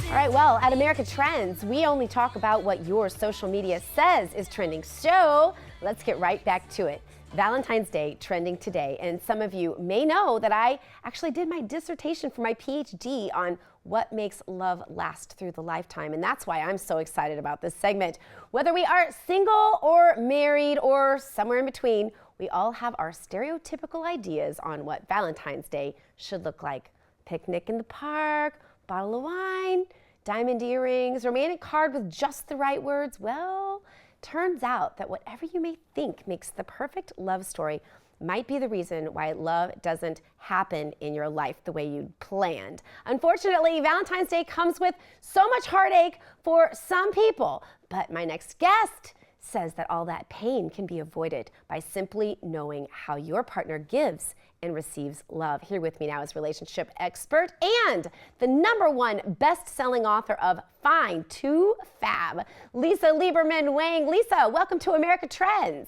All right, well, at America Trends, we only talk about what your social media says is trending. So let's get right back to it. Valentine's Day trending today, and some of you may know that I actually did my dissertation for my PhD on what makes love last through the lifetime, and that's why I'm so excited about this segment. Whether we are single or married or somewhere in between, we all have our stereotypical ideas on what Valentine's Day should look like. Picnic in the park, bottle of wine, diamond earrings, romantic card with just the right words. Well, turns out that whatever you may think makes the perfect love story might be the reason why love doesn't happen in your life the way you planned. Unfortunately, Valentine's Day comes with so much heartache for some people, but my next guest says that all that pain can be avoided by simply knowing how your partner gives and receives love. Here with me now is relationship expert and the #1 best-selling author of Fine to Fab, Lisa Lieberman-Wang. Lisa, welcome to America Trends.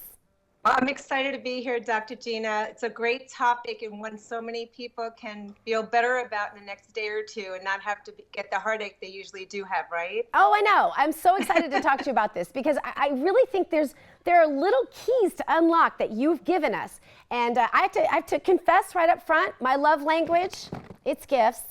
Well, I'm excited to be here, Dr. Gina. It's a great topic and one so many people can feel better about in the next day or two and not have to get the heartache they usually do have, right? Oh, I know. I'm so excited to talk to you about this because I really think there are little keys to unlock that you've given us. And I have to confess right up front, my love language, it's gifts.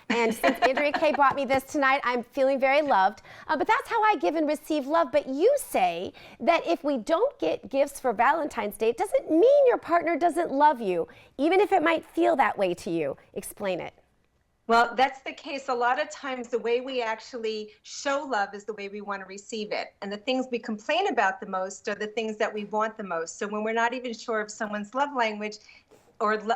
And since Andrea Kay brought me this tonight, I'm feeling very loved. But that's how I give and receive love. But you say that if we don't get gifts for Valentine's Day, it doesn't mean your partner doesn't love you, even if it might feel that way to you. Explain it. Well, that's the case. A lot of times the way we actually show love is the way we want to receive it. And the things we complain about the most are the things that we want the most. So when we're not even sure of someone's love language,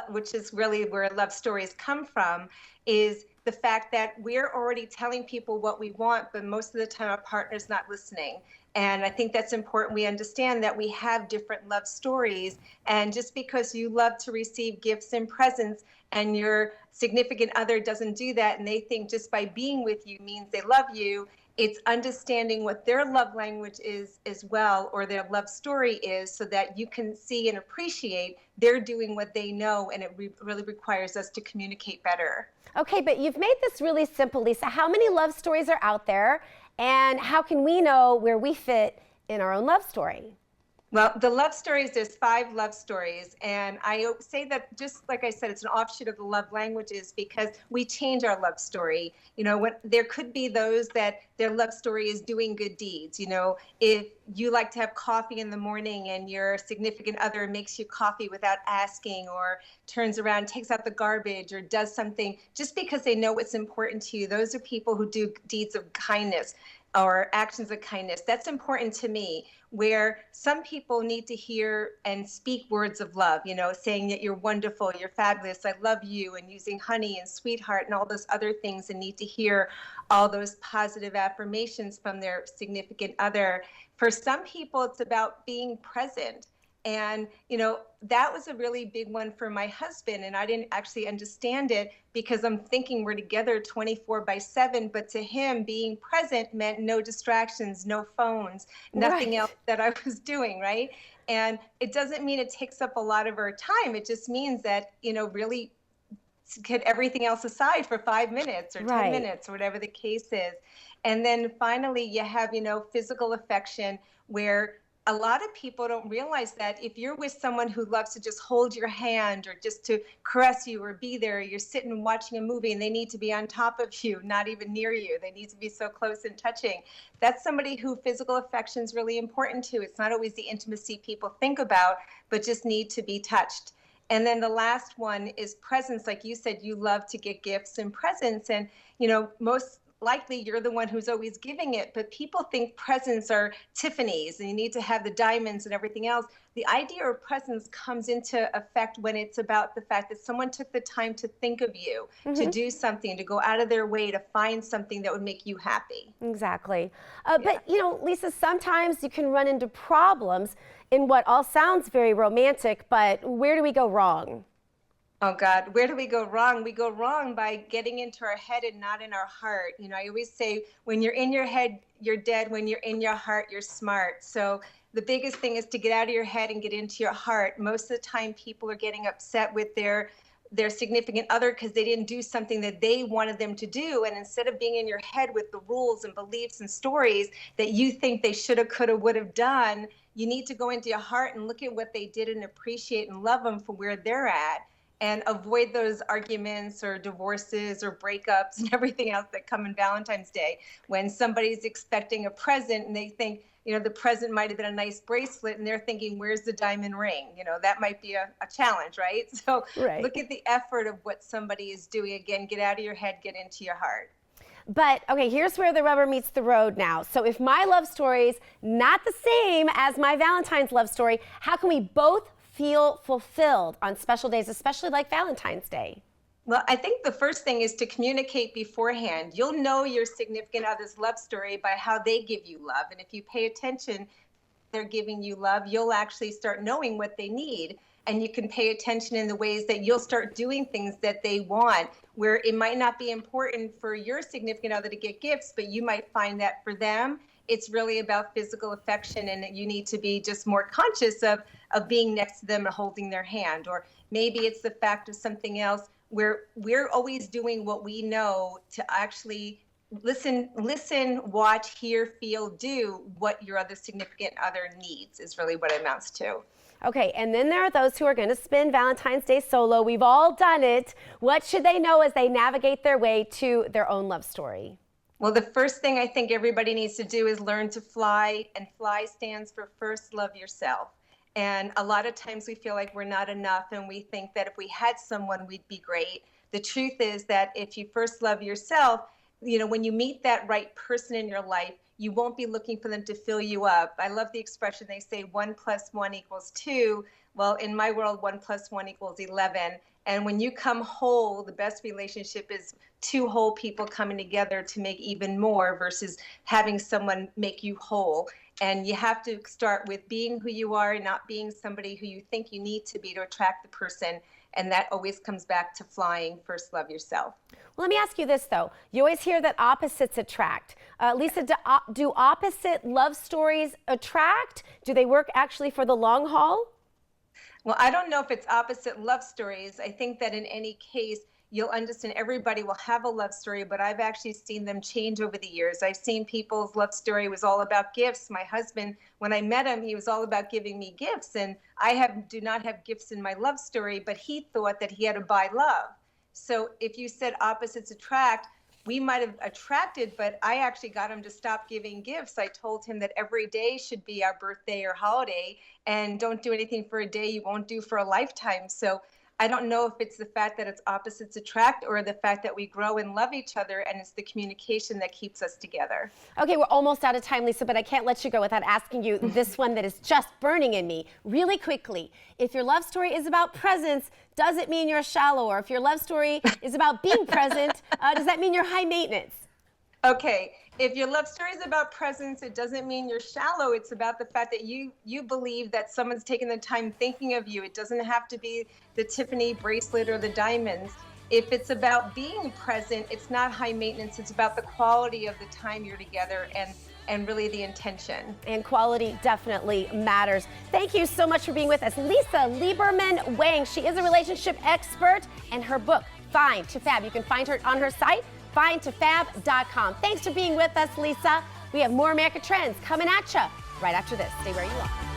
which is really where love stories come from, is the fact that we're already telling people what we want, but most of the time our partner's not listening. And I think that's important. We understand that we have different love stories. And just because you love to receive gifts and presents and your significant other doesn't do that and they think just by being with you means they love you, it's understanding what their love language is as well, or their love story is, so that you can see and appreciate they're doing what they know, and it really requires us to communicate better. Okay, but you've made this really simple, Lisa. How many love stories are out there, and how can we know where we fit in our own love story? Well, the love stories, there's 5 love stories. And I say that, just like I said, it's an offshoot of the love languages because we change our love story. You know, there could be those that their love story is doing good deeds. You know, if you like to have coffee in the morning and your significant other makes you coffee without asking, or turns around, takes out the garbage, or does something just because they know what's important to you, those are people who do deeds of kindness or actions of kindness. That's important to me, where some people need to hear and speak words of love, you know, saying that you're wonderful, you're fabulous, I love you, and using honey and sweetheart and all those other things, and need to hear all those positive affirmations from their significant other. For some people, it's about being present. And, you know, that was a really big one for my husband. And I didn't actually understand it because I'm thinking we're together 24/7. But to him, being present meant no distractions, no phones, nothing else that I was doing. Right. And it doesn't mean it takes up a lot of our time. It just means that, you know, really get everything else aside for 5 minutes or 10 minutes or whatever the case is. And then finally, you have, you know, physical affection, where a lot of people don't realize that if you're with someone who loves to just hold your hand or just to caress you or be there, you're sitting watching a movie and they need to be on top of you, not even near you. They need to be so close and touching. That's somebody who physical affection is really important to. It's not always the intimacy people think about, but just need to be touched. And then the last one is presents. Like you said, you love to get gifts and presents. And, you know, most likely you're the one who's always giving it, but people think presents are Tiffany's and you need to have the diamonds and everything else. The idea of presents comes into effect when it's about the fact that someone took the time to think of you, to do something, to go out of their way to find something that would make you happy. Exactly. But, you know, Lisa, sometimes you can run into problems in what all sounds very romantic, but where do we go wrong? Oh God, where do we go wrong? We go wrong by getting into our head and not in our heart. You know, I always say, when you're in your head, you're dead. When you're in your heart, you're smart. So the biggest thing is to get out of your head and get into your heart. Most of the time people are getting upset with their their significant other because they didn't do something that they wanted them to do. And instead of being in your head with the rules and beliefs and stories that you think they shoulda, coulda, would have done, you need to go into your heart and look at what they did and appreciate and love them for where they're at, and avoid those arguments or divorces or breakups and everything else that come in Valentine's Day when somebody's expecting a present and they think, the present might have been a nice bracelet and they're thinking, where's the diamond ring? That might be a challenge, right? So Right. Look at the effort of what somebody is doing. Again, get out of your head, get into your heart. But okay, here's where the rubber meets the road now. So if my love story's not the same as my Valentine's love story, how can we both feel fulfilled on special days, especially like Valentine's Day? Well, I think the first thing is to communicate beforehand. You'll know your significant other's love story by how they give you love. And if you pay attention, they're giving you love, you'll actually start knowing what they need. And you can pay attention in the ways that you'll start doing things that they want, where it might not be important for your significant other to get gifts, but you might find that for them, it's really about physical affection, and you need to be just more conscious of being next to them and holding their hand. Or maybe it's the fact of something else where we're always doing what we know to actually listen, watch, hear, feel, do what your other significant other needs is really what it amounts to. Okay, and then there are those who are going to spend Valentine's Day solo. We've all done it. What should they know as they navigate their way to their own love story? Well, the first thing I think everybody needs to do is learn to fly, and fly stands for first love yourself. And a lot of times we feel like we're not enough, and we think that if we had someone, we'd be great. The truth is that if you first love yourself, when you meet that right person in your life, you won't be looking for them to fill you up. I love the expression, they say 1 + 1 = 2. Well, in my world, 1 + 1 = 11. And when you come whole, the best relationship is two whole people coming together to make even more versus having someone make you whole. And you have to start with being who you are and not being somebody who you think you need to be to attract the person. And that always comes back to flying, first love yourself. Well, let me ask you this, though. You always hear that opposites attract. Lisa, do opposite love stories attract? Do they work actually for the long haul? Well, I don't know if it's opposite love stories. I think that in any case, you'll understand everybody will have a love story, but I've actually seen them change over the years. I've seen people's love story was all about gifts. My husband, when I met him, he was all about giving me gifts, and I do not have gifts in my love story, but he thought that he had to buy love. So if you said opposites attract, we might have attracted, but I actually got him to stop giving gifts. I told him that every day should be our birthday or holiday, and don't do anything for a day you won't do for a lifetime. So I don't know if it's the fact that it's opposites attract or the fact that we grow and love each other, and it's the communication that keeps us together. Okay, we're almost out of time, Lisa, but I can't let you go without asking you this one that is just burning in me really quickly. If your love story is about presents, does it mean you're shallow? Or if your love story is about being present, does that mean you're high maintenance? Okay, if your love story is about presence, it doesn't mean you're shallow. It's about the fact that you believe that someone's taking the time thinking of you. It doesn't have to be the Tiffany bracelet or the diamonds. If it's about being present, it's not high maintenance. It's about the quality of the time you're together and really the intention. And quality definitely matters. Thank you so much for being with us. Lisa Lieberman-Wang, she is a relationship expert, and her book, Find to Fab, you can find her on her site, findtofab.com. Thanks for being with us, Lisa. We have more America Trends coming at you right after this. Stay where you are.